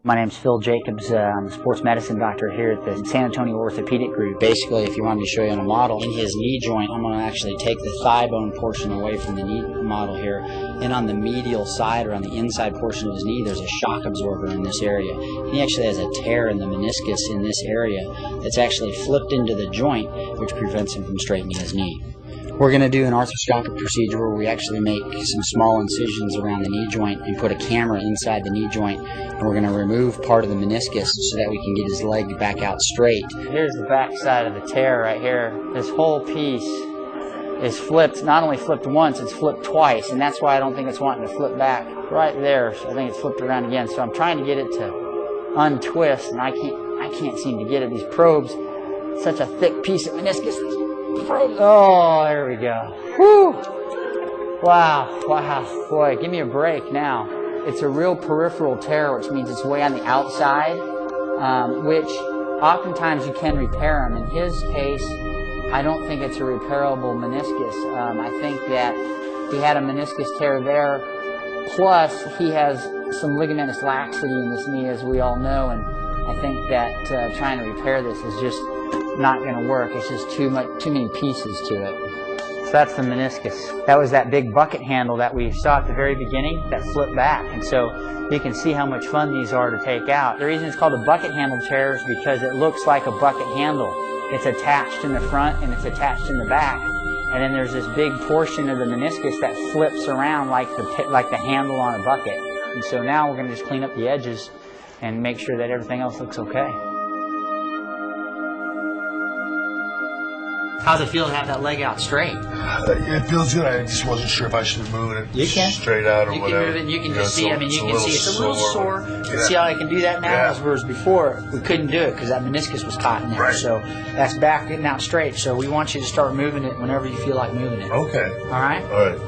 My name's Phil Jacobs. I'm a sports medicine doctor here at the San Antonio Orthopedic Group. Basically, if you want me to show you on a model, in his knee joint, I'm going to actually take the thigh bone portion away from the knee model here. And on the medial side, or on the inside portion of his knee, there's a shock absorber in this area. He actually has a tear in the meniscus in this area that's actually flipped into the joint, which prevents him from straightening his knee. We're going to do an arthroscopic procedure where we actually make some small incisions around the knee joint and put a camera inside the knee joint, and we're going to remove part of the meniscus so that we can get his leg back out straight. Here's the back side of the tear right here. This whole piece is flipped, not only flipped once, it's flipped twice, and that's why I don't think it's wanting to flip back right there. So I think it's flipped around again. So I'm trying to get it to untwist, and I can't seem to get it. These probes, such a thick piece of meniscus. Oh, there we go. Whew. Wow. Boy, give me a break now. It's a real peripheral tear, which means it's way on the outside, which oftentimes you can repair them. In his case, I don't think it's a repairable meniscus. I think that he had a meniscus tear there, plus he has some ligamentous laxity in this knee, as we all know, and I think that trying to repair this is just not going to work. It's just too many pieces to it. So that's the meniscus. That was that big bucket handle that we saw at the very beginning that flipped back, and so you can see how much fun these are to take out. The reason it's called a bucket handle tear is because it looks like a bucket handle. It's attached in the front and it's attached in the back, and then there's this big portion of the meniscus that flips around like the handle on a bucket. And so now we're going to just clean up the edges and make sure that everything else looks okay. How's it feel to have that leg out straight? It feels good. I just wasn't sure if I should move it straight out or whatever. You can move it and you can just see, I mean, you can see it's a little sore. See how I can do that now? Whereas before, we couldn't do it because that meniscus was caught in there. Right. So that's back getting out straight. So we want you to start moving it whenever you feel like moving it. Okay. All right? All right.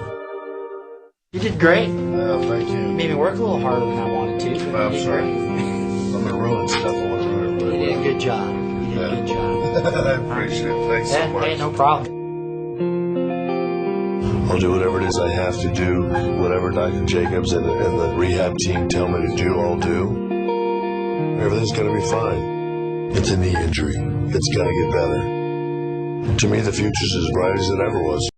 You did great. Thank you. Maybe work a little harder than I wanted to. But I'm sorry. I'm going to ruin stuff. You did a good job. You did a good job. I appreciate it. Thanks so much. Hey, no problem. I'll do whatever it is I have to do. Whatever Dr. Jacobs and the rehab team tell me to do, I'll do. Everything's going to be fine. It's a knee injury. It's going to get better. To me, the future's as bright as it ever was.